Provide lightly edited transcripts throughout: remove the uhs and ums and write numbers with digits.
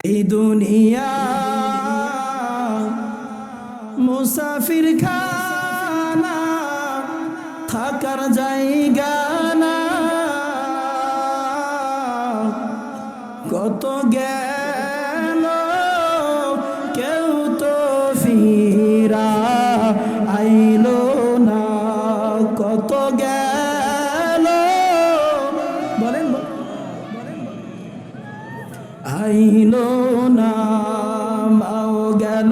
এই দুনিয়া মুসাফির খানা, থাকার জায়গা না। কত গেল কেউ তো ফিরা আইলো না। কত গেল বলেন আইলো না। মাও গেল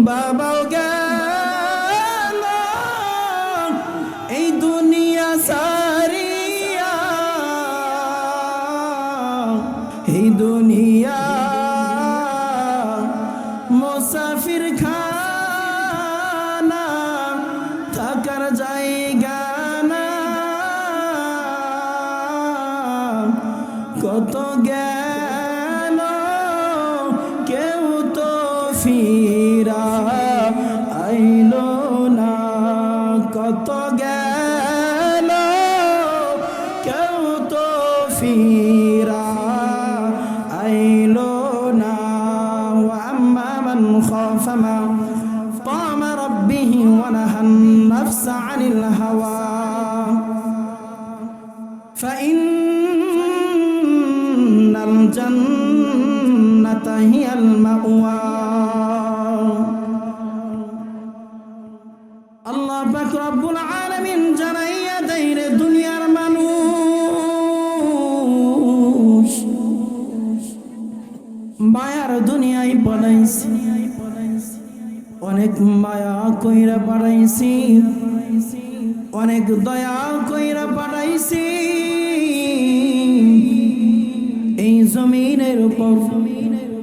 বাবাও গেল এই দুনিয়া সারিয়া। এই দুনিয়া মুসাফির খানা, থাকার জায়গা না। কত গেল কেউ তো ফিরা আইলো না। কত গেল কেউ তো ফিরা আইলো না। ওয়াম্মা মান খাফা মাকাম রাব্বিহি ওয়া নাহান নাফসা আনিল হাওয়া ফাইন্নাল জান্নাতা হিয়াল মাওয়া। আল্লাহ পাক রব্বুল আলামিন জানাইয়া দেয় রে দুনিয়ার মানুষ, মায়ার দুনিয়ায় পড়াইছি, অনেক মায়া কইরা পড়াইছি, অনেক দয়া কইরা পড়াইছি। এই জমিনের উপর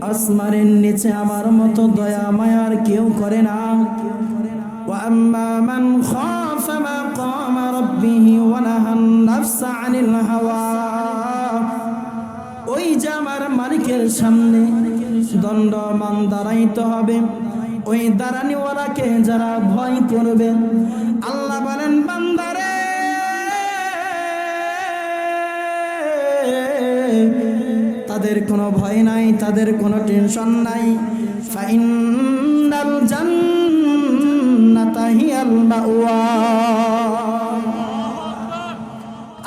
আসমানের নিচে আমার মতো দয়া মায়ার কেউ করে না। وأما من خاف مقام ربه ونهى النفس عن الهوى। ওই যে আমার মালিকের সামনে দণ্ডমান দাঁড়াইতে হবে, ওই দাঁড়ানিওয়ালাকে যারা ভয় করবে, আল্লাহ বলেন বান্দারে তাদের কোনো ভয় নাই, তাদের কোনো টেনশন নাই। ফাইনাল জান্নাতা হিয়াল মাওয়া।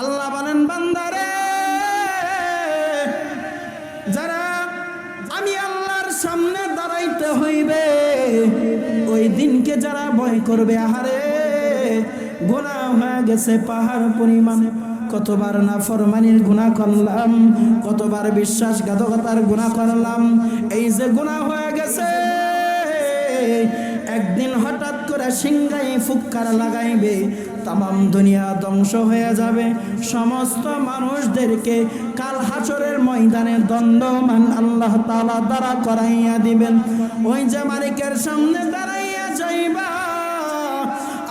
আল্লাহ বলেন বান্দারে যারা আমি আল্লাহর সামনে দাঁড়াইতে হইবে, ওই দিনকে যারা ভয় করবে, আহারে গুনাহ হয়ে গেছে পাহাড় পরিমাণ, কতবার নাফরমানির গুনাহ করলাম, কতবার বিশ্বাসঘাতকতার গুনাহ করলাম, এই যে গুনাহ হয়ে গেছে, একদিন হঠাৎ করে সিংহায় ফুৎকার লাগাইবে, তামাম দুনিয়া ধ্বংস হয়ে যাবে। সমস্ত মানুষদেরকে কাল হাসরের ময়দানে দণ্ডমান আল্লাহ তাআলা দ্বারা করাইয়া দিবেন। ওই যে মালিকের সামনে দাঁড়াইয়া যাইবা,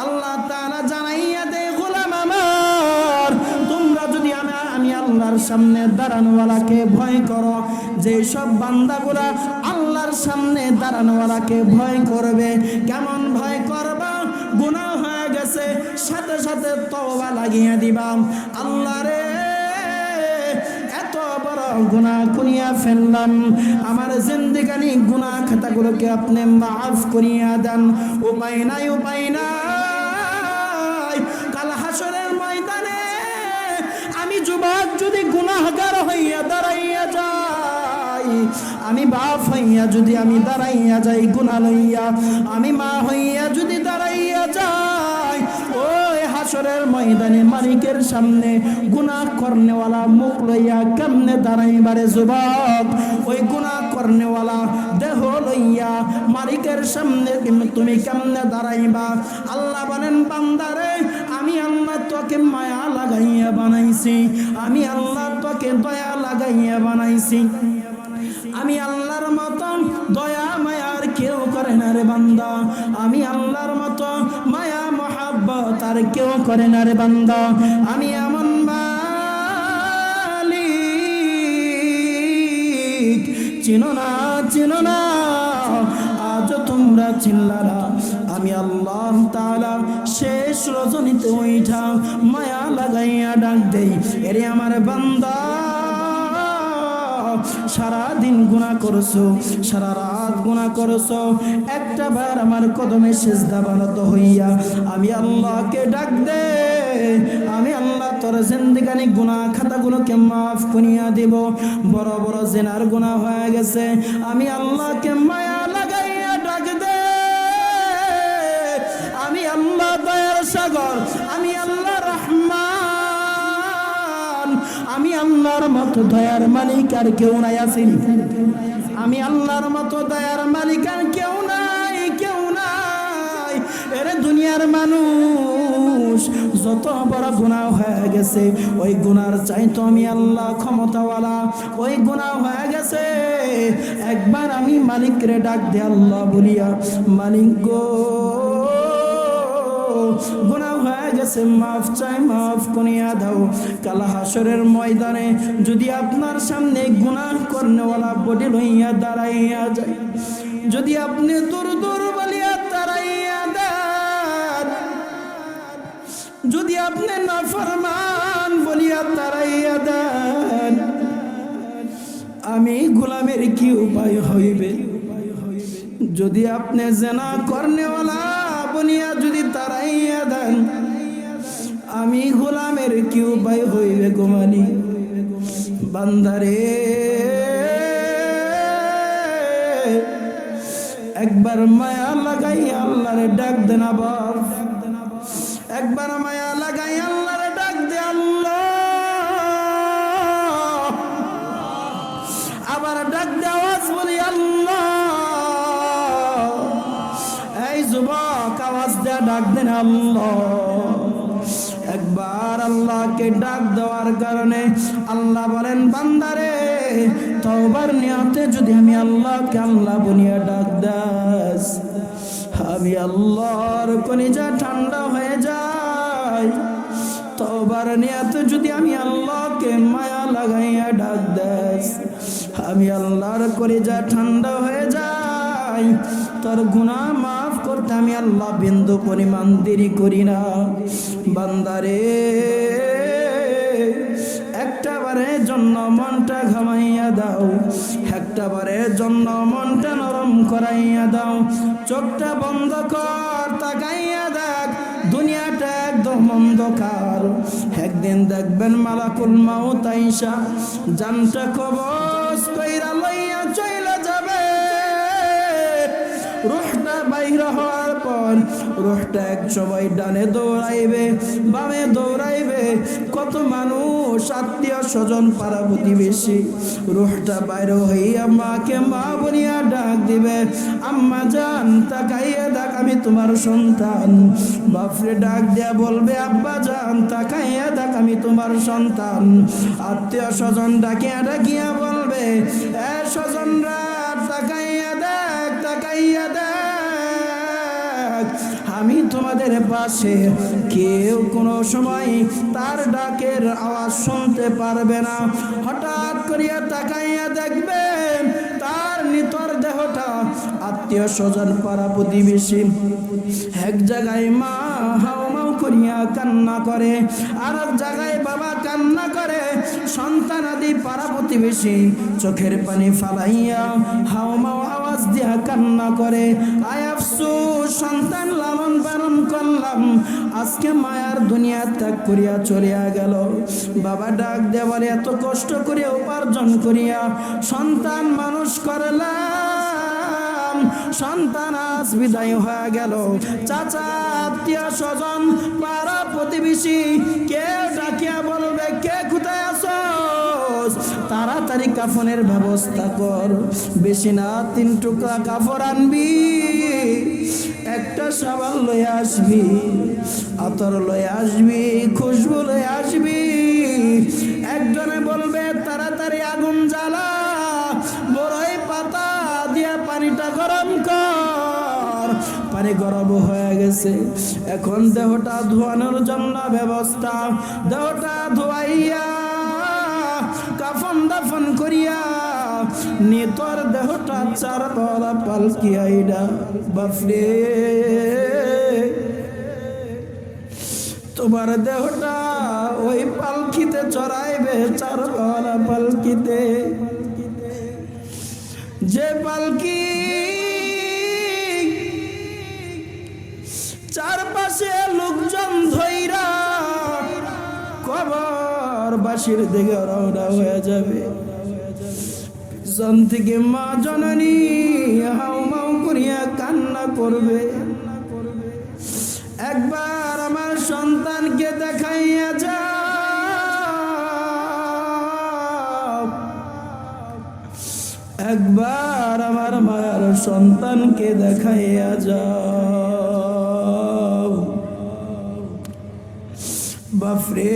আল্লাহ তাআলা জানাইয়া দেয় গোলাম আমার, তোমরা যদি আমি আল্লাহর সামনে দাঁড়ানোওয়ালাকে ভয় করো, যে সব বান্দাগুলা আল্লাহর সামনে দাঁড়ানোওয়ালাকে ভয় করবে, কেমন ভয় করবা? গুনাহ হয়ে গেছে, সাথে সাথে তওবা লাগিয়ে দিবা, আল্লাহ রে এত বড় গুনাহ করিয়া ফেললাম, আমার জিন্দেগানি গুনাহ খাতাগুলোকে আপনি মাফ করিয়া দেন। উপায় নাই, উপায় নাই। কাল হাসরের ময়দানে আমি যুবক যদি গুনাহগার হইয়া দাঁড়াইয়া যাই, আমি বাপ হইয়া যদি আমি দাঁড়াইয়া যাই গুনাহ লইয়া, আমি মা হইয়া যদি দাঁড়াইয়া যাই, ওই হাসরের ময়দানে মালিকের সামনে গুনাহ করনেওয়ালা মুখ লইয়া কেমনে দাঁড়াইবারে যুবক? ওই গুনাহ করনেওয়ালা দেহ লইয়া মালিকের সামনে তুমি কেমনে দাঁড়াইবা? আল্লাহ বলেন বান্দারে আমি আল্লাহ তোকে মায়া লাগাইয়া বানাইছি, আমি আল্লাহ তোকে দয়া লাগাইয়া বানাইছি, আমি আল্লাহর মতো দয়া মায়ার কেউ করে না রে বান্দা, আমি আল্লাহর মতো মায়া মহাব্বত আর কেউ করে না রে বান্দা। আমি এমন মালিক চিনো না, চিনো না, আজ তোমরা চিল্লারা। আমি আল্লাহ তাআলা শেষ রজনীতে ওইটা মায়া লাগাইয়া ডাক দেই, এরে আমার বান্দা সারা দিন গুনাহ করছো, সারা রাত গুনাহ করছো, একটা বার আমার কদমে সিজদা বানত হইয়া আমি আল্লাহকে ডাক দে, আমি আল্লাহ তোর জিন্দেগানি গুনাহ খাতাগুলোকে মাফ করিয়া দিব। বড় বড় জিনার গুনাহ হয়ে গেছে, আমি আল্লাহকে মায়া লাগাইয়া ডাক দে, আমি আল্লাহ দয়ার সাগর, আমি আল্লাহ রহমান, আমি আল্লাহর মতো দয়ার মালিক আর কেউ নাই আসেনি, আমি আল্লাহর মতো দয়ার মালিক আর কেউ নাই, কেউ নাই। এরে দুনিয়ার মানুষ যত বড় গুনাহ হয়ে গেছে, ওই গুনার চাইতো আমি আল্লাহ ক্ষমতাওয়ালা, ওই গুনাহ হয়ে গেছে। একবার আমি মালিকরে ডাক দে আল্লাহ বলিয়া, মালিক গো গুনাহ হয়ে গেছে, মাফ চাই, মাফ করিয়া দাও। কাল হাসরের ময়দানে যদি আপনার সামনে গুনাহ করনেওয়ালা বডি লইয়া দাঁড়াইয়া যায়, যদি আপনি দূর দূর বলিয়া দাঁড়াইয়া দেন, যদি আপনি নাফরমান বলিয়া দাঁড়াইয়া দেন, আমি গোলামের কি উপায় হইবে? যদি আপনি জেনা করনেওয়ালা বলিয়া যদি তারাইয়া দেন, আমি গোলামের কি উপায় হইবে গো মালিক? বান্দারে একবার মায়া লাগাই আল্লাহরে ডাক দেন, আবার একবার মায়া লাগাই আল্লাহরে ডাক দে, আল্লাহ আবার ডাক দে, আওয়াজ বলি আল্লাহ। এই যুবক আওয়াজ দেয়া ডাক দেন আল্লাহ। একবার আল্লাহকে ডাক দেওয়ার কারণে আল্লাহ বলেন, বান্দারে তওবার নিয়তে যদি আমি আল্লাহকে আল্লাহ বলিয়া ডাক দাস, আমি আল্লাহর কলিজা ঠান্ডা হয়ে যায়। তওবার নিয়তে যদি আমি আল্লাহকে মায়া লাগাইয়া ডাক দাস, আমি আল্লাহর কলিজা ঠান্ডা হয়ে যায়। তোর গুনাহ মাফ করতে আমি আল্লাহ বিন্দু পরিমাণ দেরি করি না। বান্দারে একটা বারের জন্য মনটা ঘামাইয়া দাও, একটা বারের জন্য মনটা নরম করাইয়া দাও। চোখটা বন্ধ কর, তাকাইয়া দেখ দুনিয়াটা একদম অন্ধকার। একদিন দেখবেন মালাকুল মাউত আইসা জানটা কবজ কইরা লইয়া চইলা যাবে। রুহটা বাইর হওয়ার পর রুহটা এক সময় ডানে দৌড়াইবে, বামে দৌড়াইবে। কত মানুষ, আত্মীয় স্বজন, পাড়া প্রতিবেশী, রুহটা বাইর হইয়া মাকে মা বলিয়া ডাক দিবে, আম্মা জান তাকাইয়া দেখ আমি তোমার সন্তান। বাপরে ডাক দিয়া বলবে, আব্বা জান তাকাইয়া দেখ আমি তোমার সন্তান। আত্মীয় স্বজন ডাকিয়া ডাকিয়া বলবে, এ স্বজনরা তাকাইয়া দেখ, তাকাইয়া দেখ আমি তোমাদের পাশে। কেউ কোনো সময় তার ডাকের আওয়াজ শুনতে পারবে না। হঠাৎ করিয়া তাকাইয়া দেখবে তার নিতর দেহটা আত্মীয় স্বজন, পাড়া প্রতিবেশী এক জায়গায় মা হাউমাউ করিয়া কান্না করে, আর এক জায়গায় বাবা কান্না করে। সন্তান আদি পাড়া প্রতিবেশী চোখের পানি ফালাইয়া হাউমাউ আওয়াজ দিয়া কান্না করে। আয় আফসোস, সন্তান লালন পালন করলাম, আজকে মায়ার দুনিয়া ত্যাগ করিয়া চলিয়া গেল। বাবা ডাক দেয়া বলে, এত কষ্ট করে উপার্জন করিয়া সন্তান মানুষ করলাম, সন্তান আজ বিদায় হয়ে গেল। চাচা, আত্মীয় স্বজন, পাড়া প্রতিবেশী কেউ ডাকিয়া বলবে, কে কোথায় আছোস? তাড়াতাড়ি কাফনের ব্যবস্থা কর। বেশি না 3 টুকরা কাপড় আনবি, একটা সাবান লয়ে আসবি, আতর লয়ে আসবি, খুশবু লয়ে আসবি। একজনে বলবে, তাড়াতাড়ি আগুন জ্বালা, বড়ই পাতা দিয়া পানিটা গরম কর। পানি গরম হয়ে গেছে, এখন দেহটা ধোয়ানোর জন্য ব্যবস্থা। দেহটা ধোয়াইয়া কাফন দাফন করিয়া নিতর দেহটা 4 তলা পালকি আইডা, বাপরে তোমার দেহটা ওই পালকিতে চড়াইবে, 4 তলা পালকিতে। যে পালকি চারপাশে লোকজন ধইরা কবরবাসীর দিকে রওনা হয়ে যাবে, পিছন থেকে মা জননী হাউমাউ করিয়া কান্না করবে, একবার আমার সন্তানকে দেখাইয়া যাও, একবার আমার মায়ের সন্তানকে দেখাইয়া যাও। বাপরে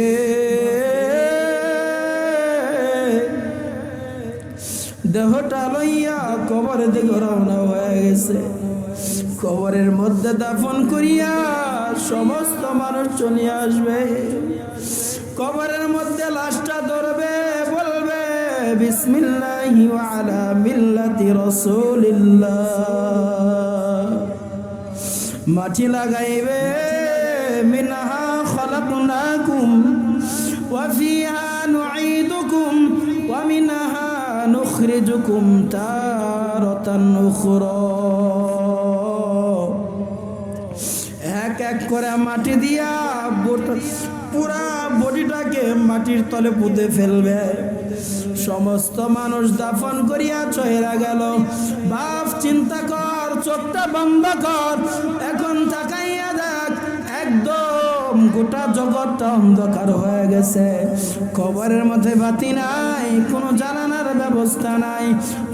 দেহটা লইয়া কবরের দিকে রওনা হয়ে গেছে। কবরের মধ্যে দাফন করিয়া সমস্ত মানুষ চলে আসবে, কবরের মধ্যে লাশটা ধরবে, বলবে বিসমিল্লাহি ওয়া আলা মিল্লাতি রাসূলিল্লাহ, মাটি লাগাইবে, মিনহা খালাকনাকুম ওয়া ফিহা নুঈদুকুম ওয়া মিনহা নুখরিজুকুম তারাতান উখরা। এক এক করে মাটি দিয়া পুরা বডিটাকে মাটির তলে পুঁতে ফেলবে। সমস্ত মানুষ দাফন করিয়া চলে গেল। বাপ চিন্তা কর, চোখটা বন্ধ কর, এখন তাকাইয়া দেখ, একদম গোটা জগৎটা অন্ধকার হয়ে গেছে। কবরের মধ্যে বাতি নাই, কোনো জানালার ব্যবস্থা নাই,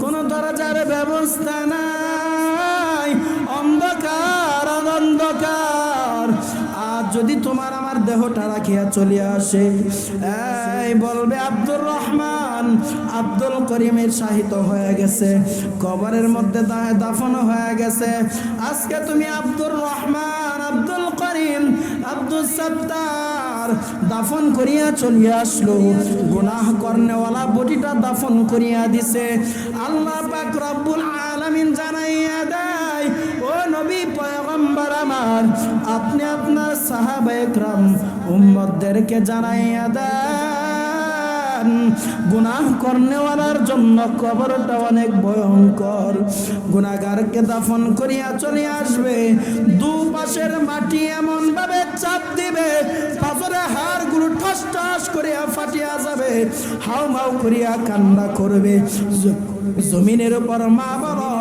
কোনো দরজার ব্যবস্থা নাই, অন্ধকার অন্ধকার। আর যদি তোমার আমার দেহটা রাখিয়া চলিয়া আসে, এই বলবে আব্দুর রহমান আব্দুল করিমের শাহিত হয়ে গেছে, কবরের মধ্যে দাফন হয়ে গেছে। আজকে তুমি আব্দুর রহমান আব্দুল করিম আব্দুল সত্তার দাফন করিয়া চলিয়া আসলো, গুনাহ করনেওয়ালা বডিটা দাফন করিয়া দিছে। আল্লাহ পাক রব্বুল আলামিন জানাইয়া দেয়, ও নবী পয়গম্বর আমার, আপনি আপনার সাহাবায়ে কেরাম উম্মতদেরকে জানাইয়া দেন, গুনাহ করনেওয়ালার জন্য কবরটা অনেক ভয়ঙ্কর। গুনাহগারকে দাফন করিয়া চলে আসবে, দুপাশের মাটি এমন ভাবে চাপ দিবে, পাথরের হাড়গুলো ঠাস ঠাস করিয়া ফাটিয়া যাবে, হাউমাউ করিয়া কান্না করবে। জমিনের উপর মা বলো,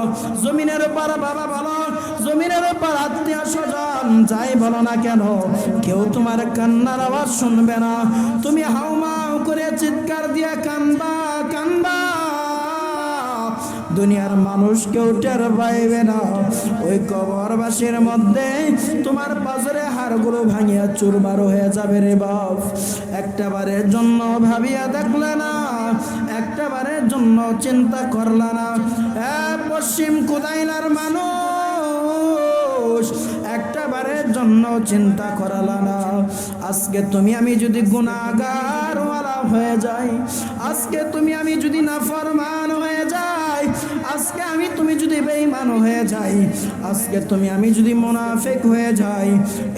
জমিনের উপর বাবা বলো, জমিনের উপর আত্মীয় স্বজন যাই বলো না কেন, কেউ তোমার কান্নার আওয়াজ শুনবে না। তুমি হাউমাউ করে চিৎকার দিয়া কান্দবা কান্দবা, দুনিয়ার মানুষ কেউ টের পাইবে না। ওই কবরবাসীর মধ্যে তোমার পাজরে হাড়গুলো ভাঙিয়া চুরমার হয়ে যাবে রে বাপ। একটাবারের জন্য ভাবিয়া দেখলে না, একটাবারের জন্য চিন্তা করলা না। পশ্চিম কোদাইলার মানুষ, একটাবারের জন্য চিন্তা করালা না। আজকে তুমি আমি যদি গুনাহগার ওয়ালা হয়ে যাই, আজকে তুমি আমি যদি নাফরমান হয়ে যাই, আজকে আমি তুমি যদি বেঈমান হয়ে যাই, আজকে তুমি আমি যদি মুনাফিক হয়ে যাই,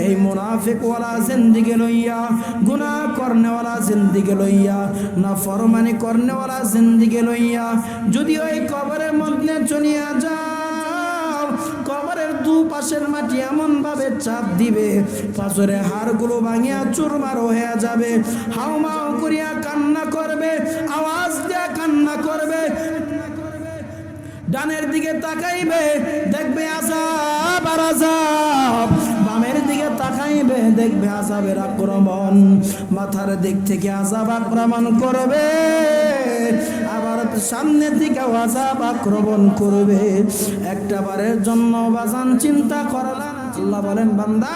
এই মুনাফিক ওয়ালা জিন্দেগি লইয়া, গুনাহ করনেওয়ালা জিন্দেগি লইয়া, নাফরমানি করনেওয়ালা জিন্দেগি লইয়া যদি ওই কবরের মধ্যে চলিয়া যাও, কবরের দুপাশের মাটি এমন ভাবে চাপ দিবে, পাথরে হাড়গুলো ভাঙিয়া চুরমার হয়ে যাবে, হাউমাউ করিয়া কান্না করবে, আওয়াজ দিয়া কান্না করবে। ডানের দিকে তাকাইবে, দেখবে আযাব আর আযাব, বামের দিকে তাকাইবে, দেখবে আযাবের আক্রমণ, মাথার দিক থেকে আযাব আক্রমণ করবে, আবার সামনের দিকে আযাব আক্রমণ করবে। একটাবারের জন্য বাজান চিন্তা করলা না? আল্লাহ বলেন, বান্দা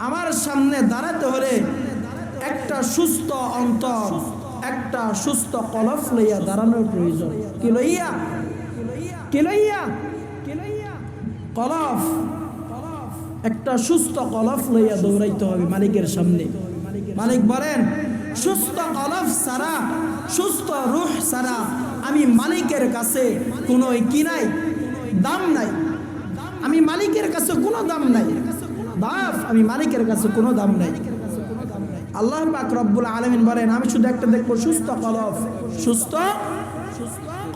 আমার সামনে দাঁড়াতে হলে একটা সুস্থ অন্তর, একটা সুস্থ কলফ লইয়া দাঁড়ানোর প্রয়োজন। কি লইয়া? কি লইয়া? কলফ। একটা সুস্থ কলফ লইয়া দৌড়াইতে হবে মালিকের সামনে। মালিক বলেন, সুস্থ কলফ ছাড়া, সুস্থ রূহ ছাড়া আমি মালিকের কাছে কোনো কি নাই, দাম নাই। আমি মালিকের কাছে কোনো দাম নাই বাপ, আমি মালিকের কাছে কোনো দাম নাই। আল্লাহ পাক রব্বুল আলামিন বলেন, আমি শুধু একটা দেখবো সুস্থ কলব, সুস্থ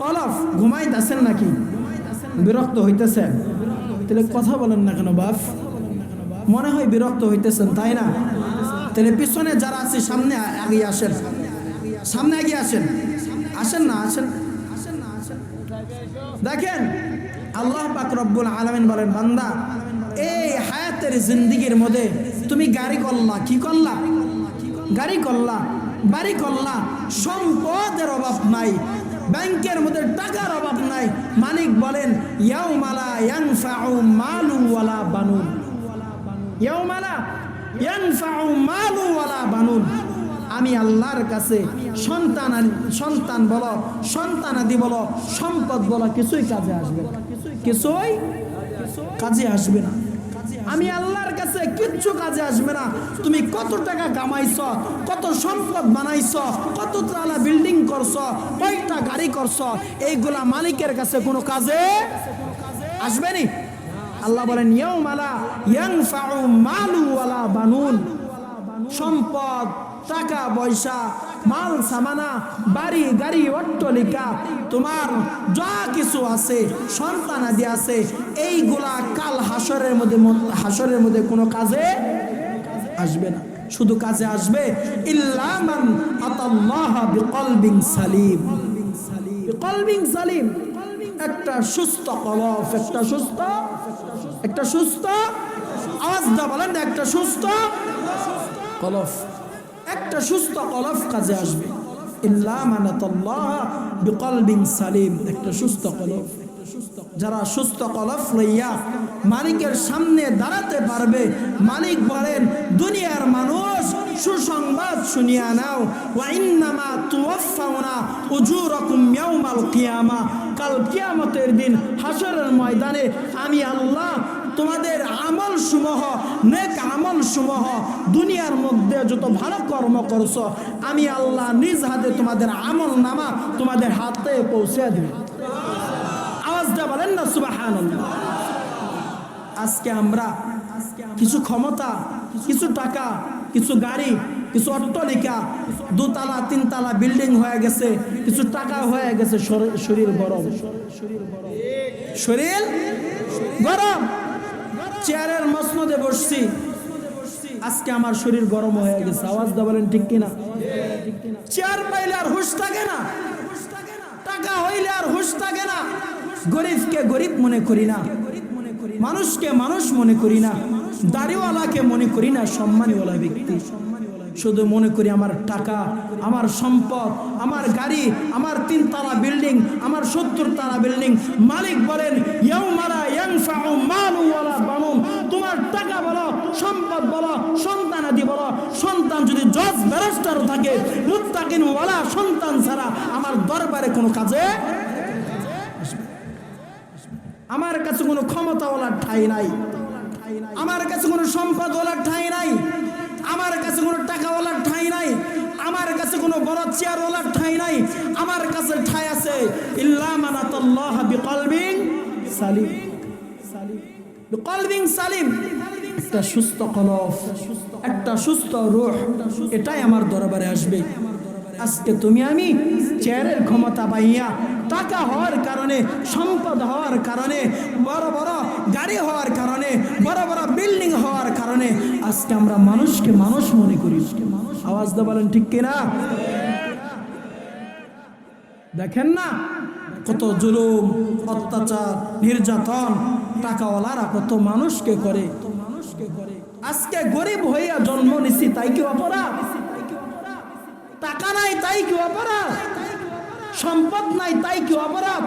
কলফ ঘুমাইতেছেন নাকি, বিরক্ত হইতেছেন? তাহলে কথা বলেন না কেন বাপ? মনে হয় বিরক্ত হইতেছেন, তাই না? তাহলে পিছনে যারা আছে সামনে এগিয়ে আসেন, সামনে এগিয়ে আসেন। আসেন না, আসেন। দেখেন আল্লাহ পাক রব্বুল আলামিন বলেন, বান্দা এই হায়াতের জিন্দেগির মধ্যে তুমি গাড়ি করলা, কি করলা? গাড়ি করলা, বাড়ি করলা, সম্পদের অভাব নাই, ব্যাংকের মধ্যে টাকার অভাব নাই। মালিক বলেন ইয়াউমা লা ইয়ানফাউ মালু ওয়ালা বানুন, ইয়াউমা লা ইয়ানফাউ মালু ওয়ালা বানুন। আমি আল্লাহর কাছে সন্তান বলো, সন্তানাদি বলো, সম্পদ বলো, কিছুই কাজে আসবে না, কিছুই কাজে আসবে না। আমি আল্লাহর কাছে কিচ্ছু কাজে আসবে না। তুমি কত টাকা কামাইছ, কত সম্পদ বানাইছ, কত তালা বিল্ডিং করছ, কয়টা গাড়ি করছ, এইগুলা মালিকের কাছে কোনো কাজে আসবে নি। আল্লাহ বলেন ইয়াউমা লা ইয়ানফাউ মালু ওয়ালা বানুন। সম্পদ, টাকা পয়সা, মাল সামানা, বাড়ি গাড়ি, অট্টালিকা, তোমার যা কিছু আছে, সন্তানাদি আছে, এইগুলা কাল হাসরের মধ্যে কোনো কাজে আসবে না। শুধু কাজে আসবে ইল্লা মান আতাল্লাহ বিকলবিন সালিম, বিকলবিন সালিম। একটা সুস্থ কলব, একটা সুস্থ আওয়াজ দা বলেন, একটা সুস্থ কলব, একটা সুস্থ কলব কাজে আসবে। ইল্লা মান আতাল্লাহ বিকলবিন সালিম, একটা সুস্থ কলব। যারা সুস্থ কলব লইয়া মালিকের সামনে দাঁড়াতে পারবে, মালিক বলেন দুনিয়ার মানুষ সুসংবাদ শুনিয়া নাও, ওয়া ইন্নামা তুওয়াফাউনা উজুরাকুম ইয়াউমাল কিয়ামা। কাল কিয়ামতের দিন হাসরের ময়দানে আমি আল্লাহ তোমাদের আমল সমূহ, নেক আমল সমূহ, দুনিয়ার মধ্যে যত ভালো কর্ম করছো, আমি আল্লাহ নিজ হাতে তোমাদের আমল নামা তোমাদের হাতে পৌঁছে দেব। আওয়াজটা বলেন না সুবহানাল্লাহ। আজকে আমরা কিছু ক্ষমতা, কিছু টাকা, কিছু গাড়ি, কিছু অট্টালিকা, দুতলা তিনতলা বিল্ডিং হয়ে গেছে, কিছু টাকা হয়ে গেছে, শরীর গরম, শরীর গরম। চেয়ারের মসনদে বসছি, আজকে আমার শরীর গরম হয়ে গেছে। আওয়াজ দা বলেন ঠিক কিনা? চেয়ার পাইলে আর হুশ থাকে না, টাকা হইলে আর হুশ থাকে না। গরিবকে গরিব মনে করি না, মানুষকে মানুষ মনে করি না, দাড়িওয়ালাকে মনে করি না সম্মানীওয়ালা ব্যক্তি। শুধু মনে করি আমার টাকা, আমার সম্পদ, আমার গাড়ি, আমার 3 তলা বিল্ডিং, আমার 70 তলা বিল্ডিং। মালিক বলেন ইয়াউমা লা ইয়ানফাউ মালু ওয়ালা বানুন। তোমার টাকা বলো, সম্পদ বলো, সন্তানাদি বলো, সন্তান যদি জজ ব্যারিস্টারও থাকে, মুত্তাকিন ওয়ালা সন্তান ছাড়া আমার দরবারে কোনো কাজে, আমার কাছে কোনো ক্ষমতাওয়ালার ঠাঁই নাই, আমার কাছে কোনো সম্পদওয়ালার ঠাঁই নাই, আমার কাছে কোনো টাকাওয়ালার ঠাঁই নাই, আমার কাছে কোনো বড় চেয়ারওয়ালার ঠাঁই নাই। আমার কাছে ঠাঁই আছে ইল্লা মান আতাল্লাহ বিকলবিন সালিম, বিকলবিন সালিম। একটা সুস্থ কলব, একটা সুস্থ রূহ, এটাই আমার দরবারে আসবে। আজকে তুমি আমি চেয়ারের ক্ষমতা পাইয়া, টাকা হওয়ার কারণে, সম্পদ হওয়ার কারণে, বড় বড় গাড়ি হওয়ার কারণে, বড় বড় বিল্ডিং হওয়ার কারণে আজকে আমরা মানুষকে মানুষ মনে করি। আওয়াজ দা বলেন ঠিক কিনা? দেখেন না কত জুলুম, অত্যাচার, নির্যাতন টাকাওয়ালারা কত মানুষকে করে। আজকে গরিব হইয়া জন্ম নিছি তাই কি অপরাধ? টাকা নাই তাই কি অপরাধ? সম্পদ নাই তাই কি অপরাধ?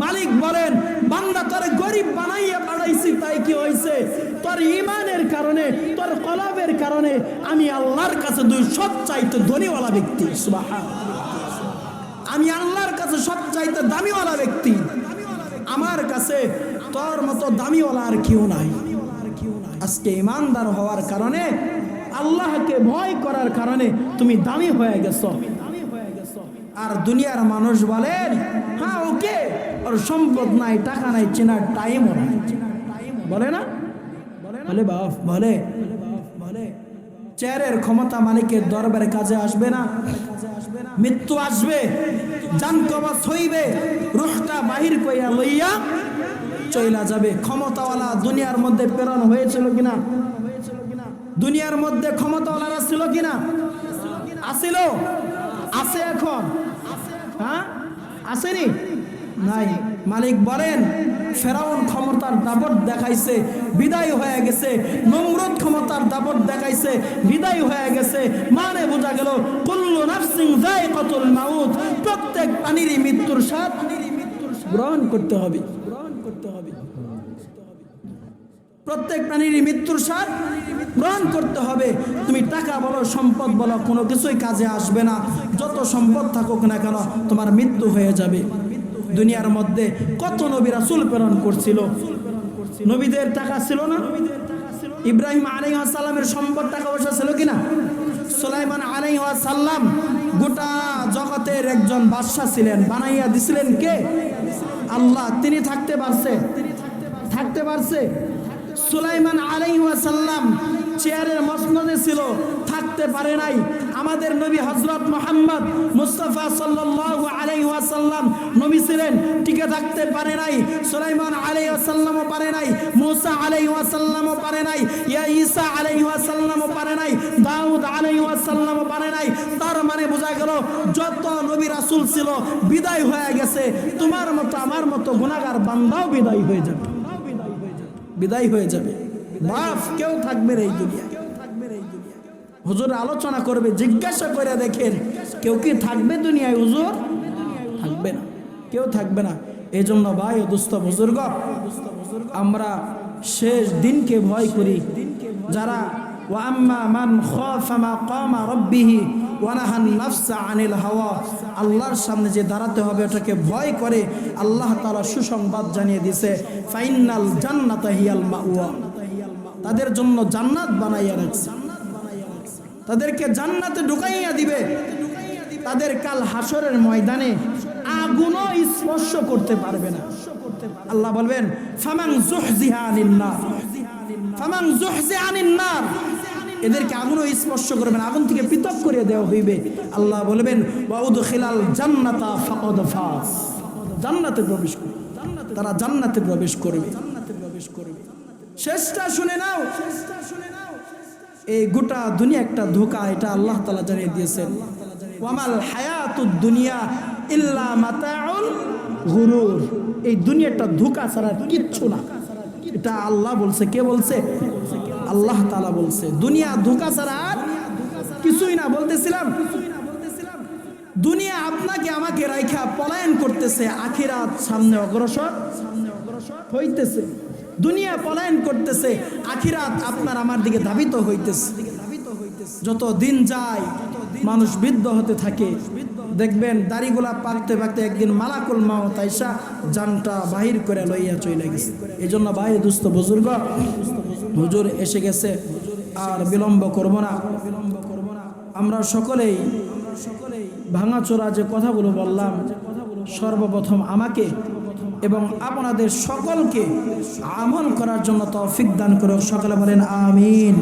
মালিক বলেন বান্দা তোর গরিব বানাইয়া পাঠাইছি তাই কি হয়েছে? তোর ইমানের কারণে, তোর কলবের কারণে আমি আল্লাহর কাছে সবচাইতে ধনীওয়ালা ব্যক্তি। সুবহানাল্লাহ। আমি আল্লাহর কাছে সবচাইতে দামিওয়ালা ব্যক্তি। আমার কাছে তোর মতো দামিওয়ালা আর কেউ নাই। আজকে ইমানদার হওয়ার কারণে, আল্লাহকে ভয় করার কারণে তুমি দামি হয়ে গেছো। আর দুনিয়ার মানুষ বলেন হ্যাঁ ওকে, ওর সম্পদ নাই, টাকা নাই, চেনার টাইমও নাই, বলে না? বলে বাপ, বলে চেয়ারের ক্ষমতা মালিকের দরবারে কাজে আসবে না। মৃত্যু আসবে, জান কবজ হইবে, রূহটা বাহির কইরা লইয়া চইলা যাবে। ক্ষমতাওয়ালা দুনিয়ার মধ্যে প্রেরণ হয়েছিল কিনা? দুনিয়ার মধ্যে ক্ষমতাওয়ালারা ছিল কিনা? আসিল? আছে এখন? হ্যাঁ, আসেনি? নাই। মালিক বলেন ফেরাউন ক্ষমতার দাপট দেখাইছে, বিদায় হয়ে গেছে। নমরুদ ক্ষমতার দাপট দেখাইছে, বিদায় হয়ে গেছে। মানে বোঝা গেল কুল্লু নাফসিন যায়কাতুল মাউত, প্রত্যেক প্রাণীরই মৃত্যুর স্বাদ গ্রহণ করতে হবে। প্রত্যেক প্রাণীরই মৃত্যুর স্বাদ গ্রহণ করতে হবে। তুমি টাকা বলো, সম্পদ বলো, কোনো কিছুই কাজে আসবে না। যত সম্পদ থাকুক না কেন, তোমার মৃত্যু হয়ে যাবে। দুনিয়ার মধ্যে কত নবী রাসূল প্রেরণ করছিল, নবীদের টাকা ছিল না? ইব্রাহিম আলাইহিস সালামের সম্পদ টাকা পয়সা ছিল কিনা? সুলাইমান আলাইহিস সালাম গোটা জগতের একজন বাদশা ছিলেন, বানাইয়া দিছিলেন কে? আল্লাহ। তিনি থাকতে পারছে? সুলাইমান আলাইহিস সালাম চেয়ারের মসনদে ছিল, থাকতে পারে নাই। আমাদের নবী হযরত মুহাম্মদ মুস্তাফা সাল্লাল্লাহু আলাইহি ওয়াসাল্লাম নবী ছিলেন, টিকে থাকতে পারে নাই। সুলাইমান আলাইহিস সালামও পারে নাই, মুসা আলাইহিস সালামও পারে নাই, ঈসা আলাইহিস সালামও পারে নাই, দাউদ আলাইহিস সালামও পারে নাই। তার মানে বোঝা গেল যত নবী রাসূল ছিল বিদায় হয়ে গেছে। তোমার মতো আমার মতো গুনাহগার বান্দাও বিদায় হয়ে যাবে, বিদায় হয়ে যাবে। বাপ কেউ থাকবে না এই দুনিয়া। হুজুর আলোচনা করবে, জিজ্ঞাসা করে দেখেন কেউ কি থাকবে দুনিয়ায়? হুজুর থাকবে না, কেউ থাকবে না। এই জন্য ভাই ও দুস্থ বুজুর্গ, আমরা শেষ দিনকে ভয় করি। যারা ওয়া আম্মা মান খাফা মাকামা রাব্বিহি ওয়া নাহান নাফসা আনিল হাওয়া, আল্লাহর সামনে যে দাঁড়াতে হবে ওটাকে ভয় করে, আল্লাহ তাআলা সুসংবাদ জানিয়ে দিয়েছে ফাইনাল জান্নাতা হিয়াল মাওয়া। তাদের জন্য জান্নাত বানাইয়া রাখছে, তাদেরকে জান্নাতে ঢুকাইয়া দিবে। তাদের কাল হাসরের ময়দানে আগুনও স্পর্শ করতে পারবে না। আল্লাহ বলবেন ফামান যুহজিহা আনিন নার, ফামান যুহজিহা আনিন নার, এদেরকে আগুনও স্পর্শ করবে না, আগুন থেকে পৃথক করে দেওয়া হইবে। আল্লাহ বলবেন ওয়া উদখিলাল জান্নাতা ফাকাদ ফাজ, জান্নাতে প্রবেশ করবে, তারা জান্নাতে প্রবেশ করবে। শেষটা শুনে নাও, এই গোটা দুনিয়া একটা ধোঁকা, এটা আল্লাহ তাআলা জানিয়ে দিয়েছেন ওয়ামাল হায়াতুদ দুনিয়া ইল্লা মাতাউল গুরুর। এই দুনিয়াটা ধোঁকা ছাড়া কিচ্ছু না, এটা আল্লাহ বলছে। কে বলছে? আল্লাহ তাআলা বলছে দুনিয়া ধোঁকা ছাড়া আর কিছুই না। বলতেছিলাম দুনিয়া আপনাকে আমাকে রাইখা পলায়ন করতেছে, আখিরাত সামনে অগ্রসর হইতেছে। দুনিয়া পলায়ন করতেছে, আখিরাত আপনার আমার দিকে ধাবিত হইতেছে। যত দিন যায় মানুষ বৃদ্ধ হতে থাকে, দেখবেন দাড়িগুলা পাকতে পাকতে একদিন মালাকুল মাউত আইসা জানটা বাহির করে লইয়া চলে গেছে। এই জন্য ভাই দুস্থ বুজুর্গ, হুজুর এসে গেছে, আর বিলম্ব করব না। আমরা সকলেই ভাঙাচোরা যে কথাগুলো বললাম, সর্বপ্রথম আমাকে এবং আপনাদের সকলকে আমল করার জন্য তৌফিক দান করো। সকলে বলেন আমিন।